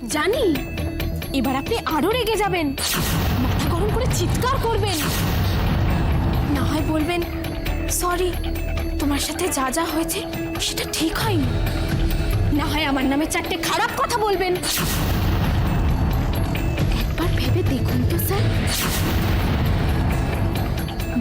জানি এবার আপনি আরো রেগে যাবেন, মাথা গরম করে চিৎকার করবেন, না হয় বলবেন সরি, তোমার সাথে যা যা হয়েছে সেটা ঠিক হয়নি, না হয় আমার নামে 4টে খারাপ কথা বলবেন। একবার ভেবে দেখুন তো স্যার,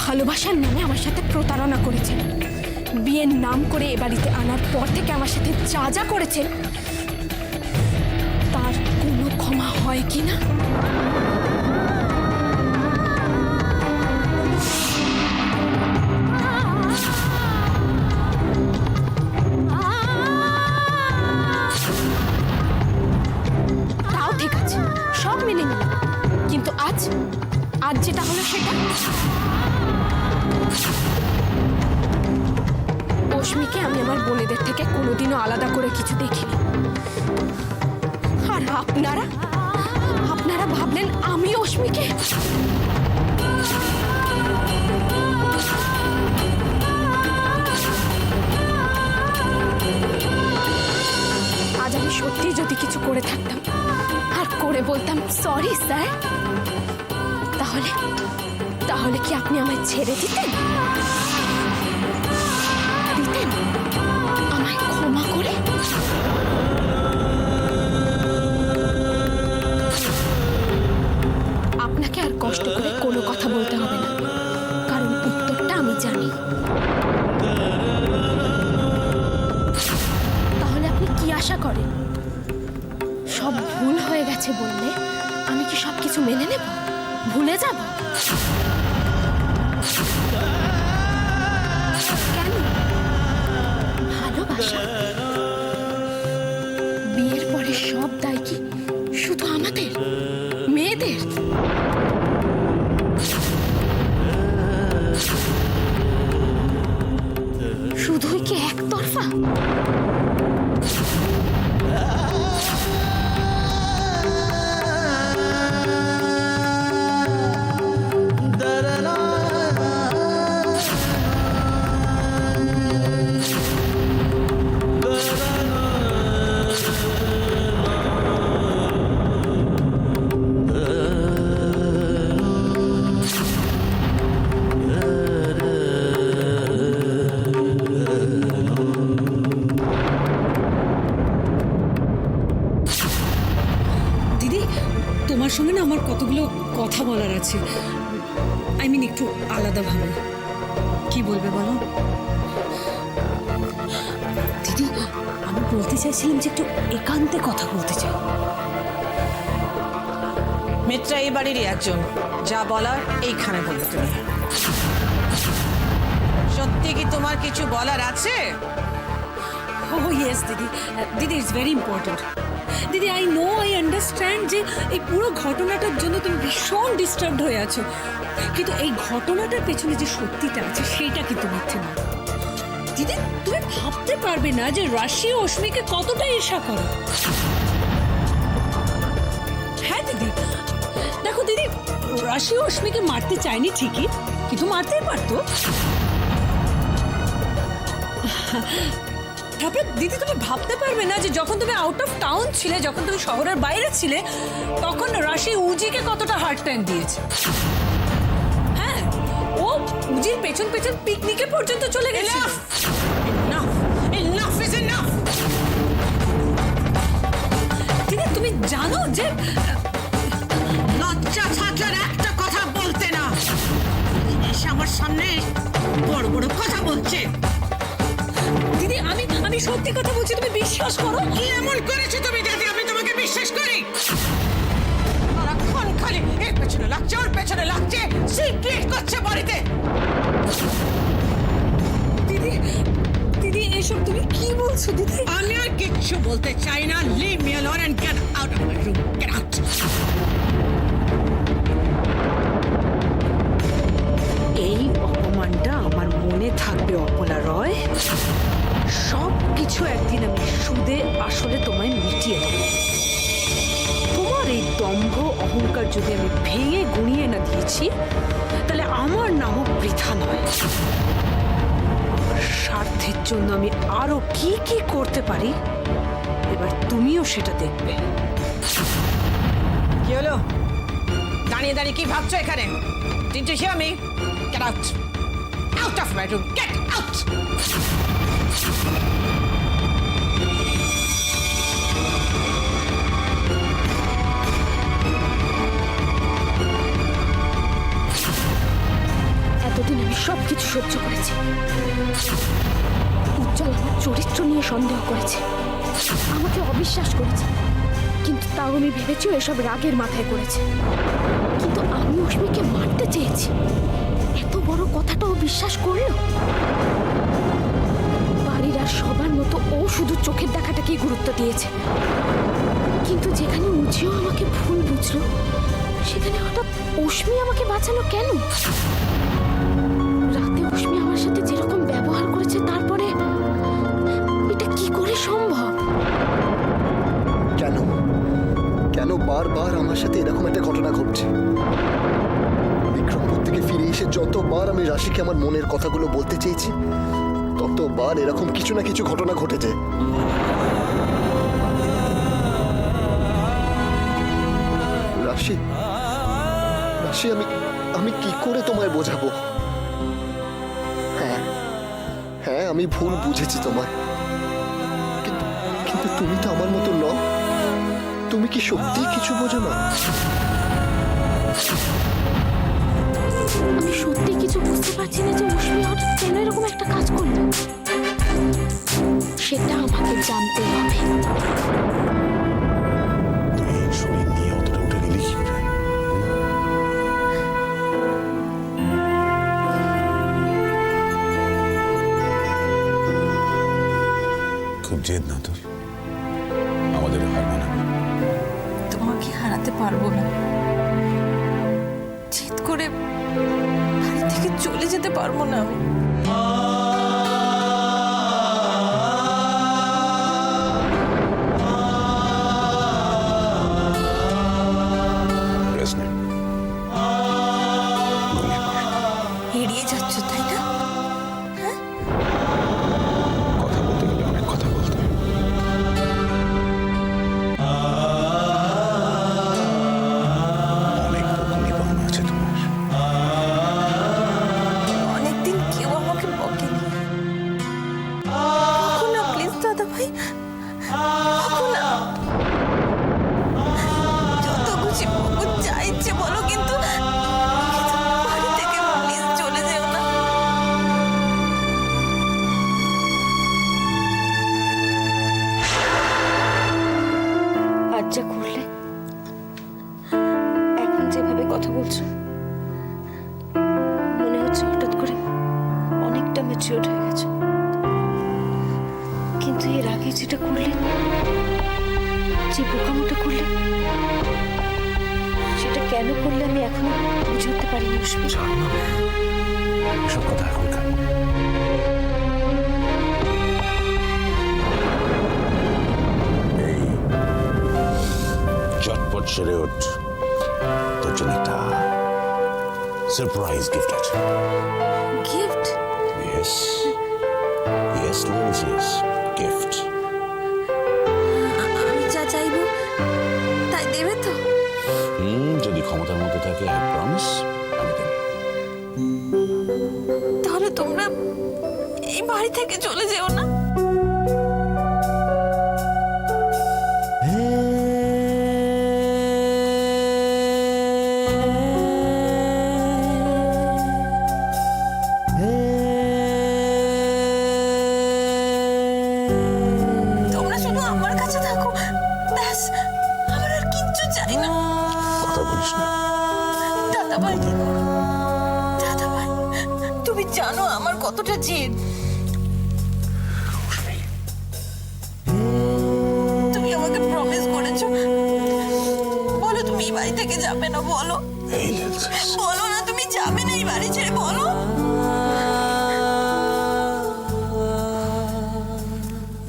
ভালোবাসার নামে আমার সাথে প্রতারণা করেছেন, বিয়ের নাম করে এ বাড়িতে আনার পর থেকে আমার সাথে যা যা করেছেন তার কোনো ক্ষমা হয় কি না? তাও ঠিক আছে, সব মেনে নিলাম, কিন্তু আজ আজ যেটা হলো সেটা, অস্মিকে আমি আমার বোনেদের থেকে কোনোদিনও আলাদা করে কিছু দেখিনি, আর আপনারা আপনারা ভাবলেন আমি অস্মিকে আজ আমি সত্যি যদি কিছু করে থাকতাম আর করে বলতাম সরি স্যার, তাহলে তাহলে কি আপনি আমায় ছেড়ে দিতেন, দিতেন আমায় ক্ষমা করে? আপনাকে আর কষ্ট করে কোনো কথা বলতে হবে না, কারণ উত্তরটা আমি জানি। তাহলে আপনি কি আশা করেন? সব ভুল হয়ে গেছে বললে আমি কি সবকিছু মেনে নেব, ভুলে যাব? কেন? ভালোবাসা, বিয়ের পরে সব দায় কি শুধু আমাদের মেয়েদের? শুধুই কি একতরফা? তোমার সঙ্গে না আমার কতগুলো কথা বলার আছে, আই মিন একটু আলাদাভাবে। কি বলবে বলো? দিদি, আমি বলতে চাইছিলাম যে একটু একান্তে কথা বলতে চাই। মিত্রা এই বাড়িরই একজন, যা বলার এইখানে বলবে তুমি। সত্যি কি তোমার কিছু বলার আছে? ও ইয়েস দিদি, দিদি ইটস ভেরি ইম্পর্টেন্ট। দিদি আই নো, আই আন্ডারস্ট্যান্ড যে এই পুরো ঘটনাটার জন্য তুমি ভীষণ ডিস্টার্বড হয়ে আছো, কিন্তু এই ঘটনাটার পেছনে যে সত্যিটা আছে সেটা কিন্তু মিথ্যে না। দিদি তুমি ভাবতে পারবে না যে রাশি অস্মিকে কতটা ঈর্ষা করে। হ্যাঁ দিদি, দেখো দিদি, রাশি অস্মিকে মারতে চায়নি ঠিকই, কিন্তু মারতেই পারতো। তারপরে দিদি তুমি ভাবতে পারবে না যে যখন তুমি আউট অফ টাউন ছিলে, যখন তুমি শহরের বাইরে ছিলে, তখন রাশি উজিকে কতটা হার্ড টাইম দিয়েছে। হ্যাঁ, ও উজির পেছন পেছন পিকনিকে পর্যন্ত চলে গেছে। দিদি তুমি জানো যে লজ্জা থাকলে একটা কথা বলতে না, এসে আমার সামনে বড় বড় কথা বলছে। দিদি আমি সত্যি কথা বলছি, তুমি বিশ্বাস করো। কি এমন করেছো তুমি যাতে আমি তোমাকে বিশ্বাস করি? সারাক্ষণ খালি এর পেছনে লাগছে, ওর পেছনে লাগছে, সিক্রেট করছে বাড়িতে। দিদি দিদি এসব তুমি কি বলছো দিদি? আমি আর কিচ্ছু বলতে চাই না। Leave me alone and get out of my room, get out. এই অপমানটা আমার মনে থাকবে অপলা রয়, সব কিছু একদিন আমি সুদে আসলে তোমায় মিটিয়ে দেব। তোমার এই দম্ভ অহংকার যদি আমি ভেঙে গুঁড়িয়ে না দিয়েছি, তাহলে আমার নামও বৃথা নয়। স্বার্থের জন্য আমি আরো কি কি করতে পারি, এবার তুমিও সেটা দেখবে। দাঁড়িয়ে দাঁড়িয়ে কি ভাবছো এখানে? Didn't you hear me? Get out! Out of my room! Get out! এতদিন আমি সবকিছু সহ্য করেছি। উজ্জ্বল আমার চরিত্র নিয়ে সন্দেহ করেছে, আমাকে অবিশ্বাস করেছে, কিন্তু তাও আমি ভেবেছি এসব রাগের মাথায় করেছে। কিন্তু আমি অশ্মিকে মারতে চেয়েছি, এত বড় কথাটাও বিশ্বাস করলো। বাড়ির আর সবার মতো ও শুধু চোখের দেখাটাকেই গুরুত্ব দিয়েছে, কিন্তু যেখানে উজিও আমাকে ভুল বুঝলো, সেখানে হঠাৎ অশ্মি আমাকে বাঁচালো কেন? রাতে অশ্মি আমার সাথে যেরকম ব্যবহার করেছে, তারপরে এটা কি করে সম্ভব? কেন কেন বারবার আমার সাথে এরকম একটা ঘটনা ঘটছে? বিক্রমপুর থেকে ফিরে এসে যতবার আমি রাশিকে আমার মনের কথাগুলো বলতে চেয়েছি, ততবার এরকম কিছু না কিছু ঘটনা ঘটেছে। রাশি রাশি আমি আমি কি করে তোমায় বোঝাবো? হ্যাঁ হ্যাঁ, আমি ভুল বুঝেছি তোমায়, কিন্তু কিন্তু তুমি তো আমার মতো নও। তুমি কি সত্যি কিছু বোঝো না? আমি সত্যি কিছু বুঝতে পারছি না যে অশ্মি হঠাৎ কেন এরকম একটা কাজ করলো। সেটা আমাকে জানতে হবে। তুই এই শরীর নিয়ে অতটা উঠে গেলি কি করে? খুব জেদ না তোর, আমাদের হার মানাবি। তোমাকে হারাতে পারবো না। জেদ করে বাড়ি থেকে চলে যেতে পারবো না আমি। রেস্ট নে। ঘুমিয়ে পড়। এড়িয়ে যাচ্ছ তাই না? কথা বলতে গেলে অনেক কথা বলতে হয়। অনেক বকুনি পাওনা আছে তোমার। অনেকদিন কেউ আমাকে বকেনি। বকো না প্লিজ দাদা ভাই, বকো না। যত খুশি বকো, যা ইচ্ছে বলো, কিন্তু বাড়ি থেকে প্লিজ চলে যেও না। আজ যা করলে, এখন যেভাবে কথা বলছো, মনে হচ্ছে হঠাৎ করে অনেকটা ম্যাচিউরড হয়ে গেছে। কিন্তু এর আগে যেটা করলে, যে বোকামোটা করলে, সেটা কেন করলে আমি এখনো বুঝে উঠতে পারিনি অশ্মি। এসব কথা এখন কেন? এই চটপট সেরে ওঠ, তোর জন্য একটা সারপ্রাইজ গিফট আছে। গিফট? ইয়েস ইয়েস লিন্স, ইয়েস গিফট। আমি যা চাইবো তাই দেবে তো? যদি ক্ষমতার মধ্যে থাকে, আই প্রমিস আমি দেব। তাহলে তোমরা এই বাড়ি থেকে চলে যেও না। তোমরা শুধু আমার কাছে থাকো, ব্যাস। আমার আর কিচ্ছু চাই না। কথা বলিস না। দাদা ভাই, দাদা ভাই, তুমি জানো আমার কতটা জেদ। তুমি আমাকে প্রমিস করেছো, বলো তুমি এই বাড়ি থেকে যাবে না, বলো। এই লেন্সেস, বলো না তুমি যাবে না এই বাড়ি ছেড়ে, বলো।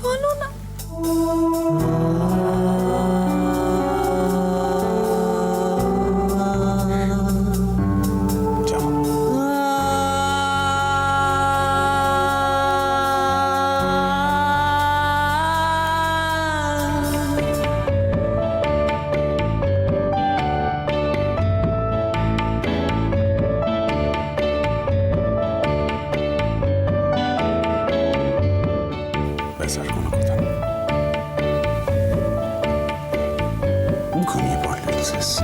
বলো না। যাও। প্রিন্সেস।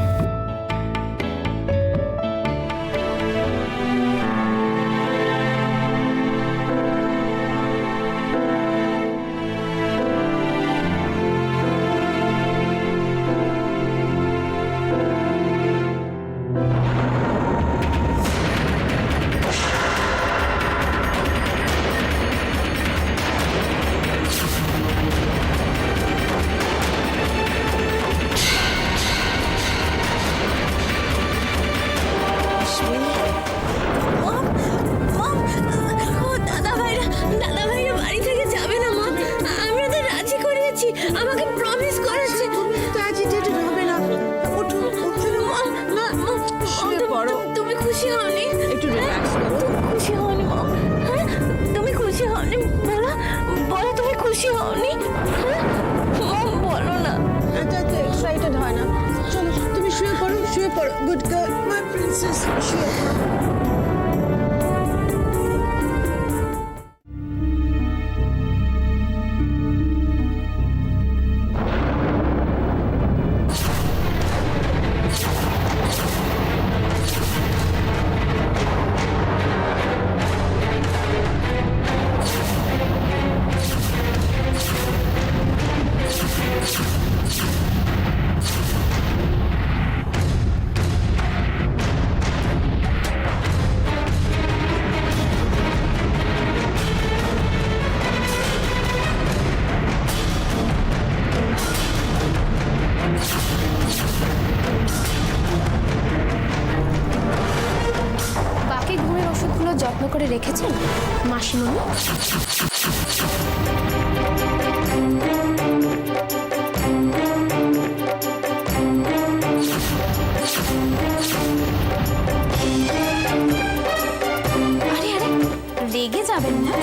দাদা ভাইরা বাড়ি থেকে যাবে না মা, আমি ওদের রাজি করিয়েছি, আমাকে প্রমিস করেছে। তো অ্যাজিটেটেড হবে না, ওঠো ওঠো না, শুয়ে পড়ো। তুমি খুশি হওনি? একটু রিল্যাক্স করো। খুশি হওনি মা? হ্যাঁ, তুমি খুশি হওনি? বলো বলো, তুমি খুশি হওনি? হ্যাঁ মম, বলো না। এটা তো এক্সাইটেড হয় না। চলো তুমি শুয়ে পড়ো, গুড গার্ল, মাই প্রিন্সেস, শুয়ে পড়ো। বাকি ঘুমের ওষুধগুলো যত্ন করে রেখেছেন মাসিমণি? আরে আরে, রেগে যাবেন না,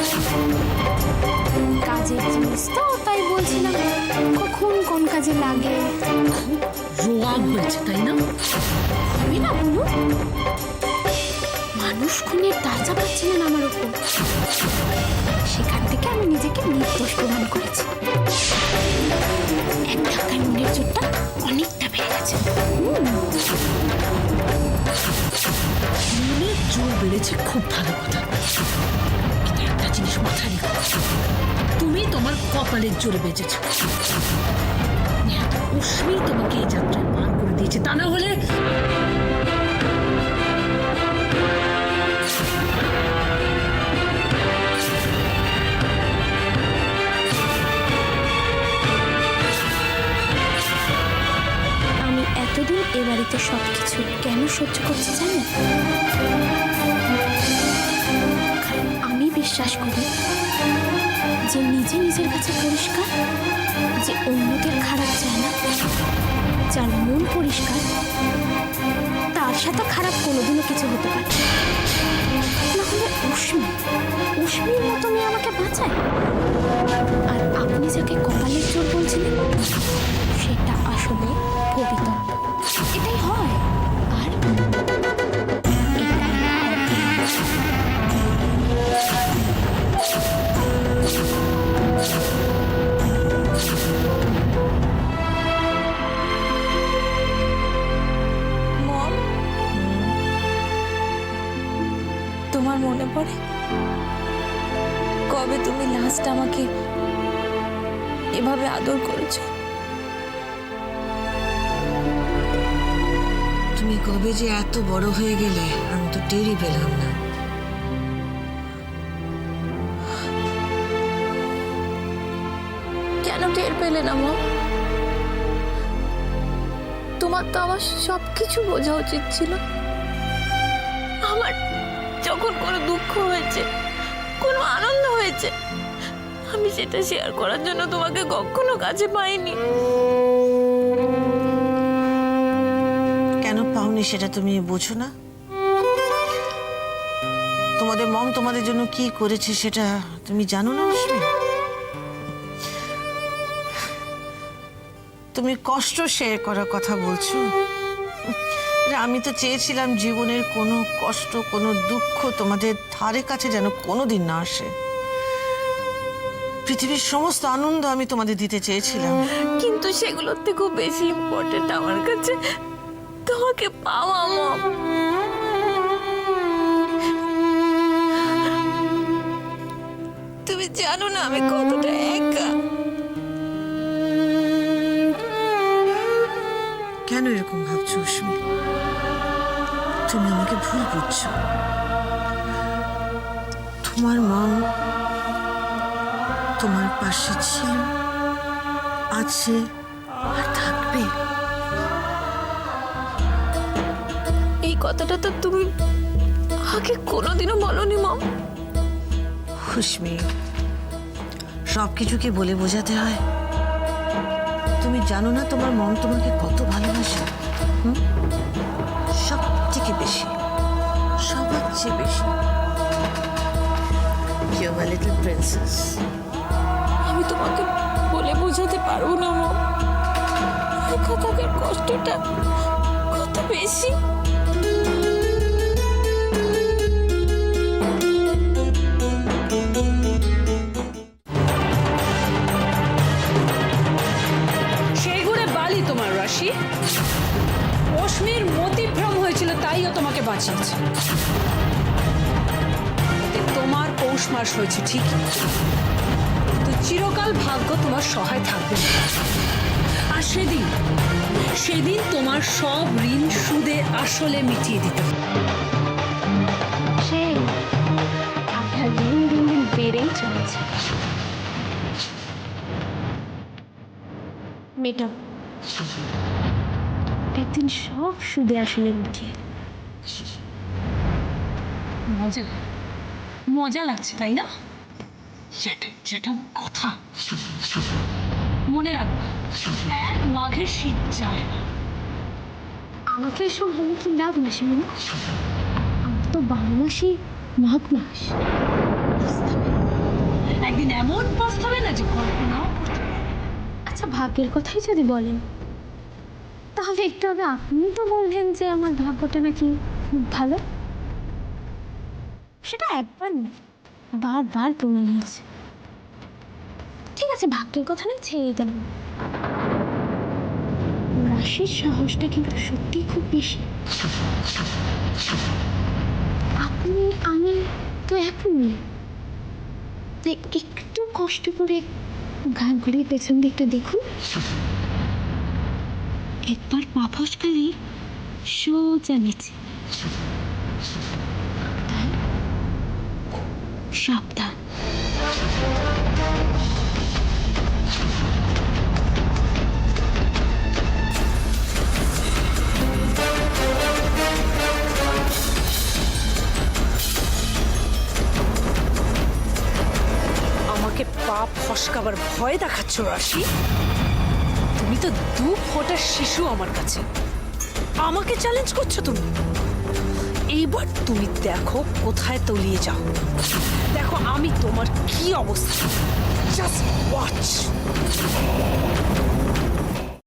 কাজের জিনিস তো, তাই বলছিলাম কখন কোন কাজে লাগে। রাগ হয়েছে তাই না? আমি না বলুন, মানুষ খুনের দায় চাপাচ্ছিলেন আমার উপর, সেখান থেকে আমি নিজেকে নির্দোষ প্রমাণ করেছি। এক ধাক্কায় মনের জোরটা অনেকটা বেড়ে গেছে। মনের জোর বেড়েছে, খুব ভালো কথা, কিন্তু একটা জিনিস মাথায় রেখো, তুমি তোমার কপালের জোরে বেঁচেছ। নেহাত অশ্মি তোমাকে এই যাত্রায় পার করে দিয়েছে, তা না হলে আমি এতদিন এ বাড়িতে সবকিছু কেন সহ্য করছি জানেন? কারণ আমি বিশ্বাস করি যে নিজে নিজের কাছে পরিষ্কার, যে অন্যদের খারাপ চায় না, যার মন পরিষ্কার, তার সাথে খারাপ কোনোদিনও কিছু হতে পারে না। হলে উষ্মির মতো মেয়ে আমাকে বাঁচায়। আর আপনি যাকে কপালের জোর বলছিলেন, সেটা আসলে পবিত্র। এটাই হয়, আর এটাই মম, তোমার মনে পড়ে কবে তুমি লাস্ট আমাকে এভাবে আদর করেছো? তুমি কবে যে এত বড় হয়ে গেলে আমি তো টেরই পেলাম না। কেন টের পেলে না মম? তোমার তো আমার সবকিছু বোঝা উচিত ছিল। আমার যখন কোনো দুঃখ হয়েছে, কোনো আনন্দ হয়েছে, আমি সেটা শেয়ার করার জন্য তোমাকে কখনো কাছে পাইনি। কেন পাওনি সেটা তুমি বোঝো না? তোমাদের মম তোমাদের জন্য কি করেছে সেটা তুমি জানো না অশ্মি? তুমি কষ্ট শেয়ার করার কথা বলছো। আমি তো চেয়েছিলাম জীবনের কোনো কষ্ট, কোনো দুঃখ তোমাদের ধারে কাছে যেন কোনোদিন না আসে। পৃথিবীর সমস্ত আনন্দ আমি তোমাদের দিতে চেয়েছিলাম, কিন্তু সেগুলোর থেকেও বেশি ইম্পর্টেন্ট আমার কাছে তোমাকে পাওয়া মম। তুমি জানো না আমি কতটা একা। কেন এরকম ভাবছো উষ্মি? তুমি আমাকে ভুল বুঝছো। তোমার মম তোমার পাশে ছিল, আছে আর থাকবে। এই কথাটা তো তুমি আগে কোনোদিনও বলনি মম। খুশমি, সবকিছুকে বলে বোঝাতে হয়? তুমি জানো না তোমার মন তোমাকে কত ভালোবাসে? সব থেকে বেশি, সবার চেয়ে বেশি। You're my little princess. আমি তোমাকে বলে বোঝাতে পারবো না মম, একা থাকার কষ্টটা কত বেশি। সেগুড়ে বালি তোমার রাশি। অশ্মির মতিভ্রম হয়েছিল, তাইও তোমাকে বাঁচিয়েছে। এতে তোমার পৌষ মাস হয়েছে ঠিকই, কিন্তু চিরকাল ভাগ্য তোমার সহায় থাকবে না। আর সেদিন তোমার সব ঋণ সুদে আসলে মিটিয়ে দিতে হবে। আপনার দিন দিন দিন বেড়েই চলেছে। ম্যাডাম, একদিন সব সুদে আসলে মিটিয়ে। মজা লাগছে তাই না? যেটা কথা মনে রাখবে, মাঘের শীত যায় না। আমাকে এসব বলে কি লাভ মাসে? আমার তো 12 মাসই মাঘ মাস। একদিন এমন পস্তাবে না যে কল্পনাও করতে পারবে না। আচ্ছা, ভাগ্যের কথাই যদি বলেন, তাহলে একটু আগে আপনি তো বললেন যে আমার ভাগ্যটা নাকি খুব ভালো। সেটা একবার না, বারবার প্রমাণ হয়েছে। ঠিক আছে, ভাগ্যের কথা না ছেড়ে দেন। রাশির সাহসটা কিন্তু সত্যি খুব বেশি। আপনি আমি তো একই। একটু কষ্ট করে ঘাট ঘুরিয়ে পেছন দিকটা দেখুন। একবার পা ফসকালে সোজা নিচে। সাবধান। আমাকে পা ফসকাবার ভয় দেখাচ্ছ রাশি? তুমি তো 2 ফোঁটার শিশু আমার কাছে, আমাকে চ্যালেঞ্জ করছো তুমি? এইবার তুমি দেখো কোথায় তলিয়ে যাও। দেখো আমি তোমার কি অবস্থা, জাস্ট ওয়াচ।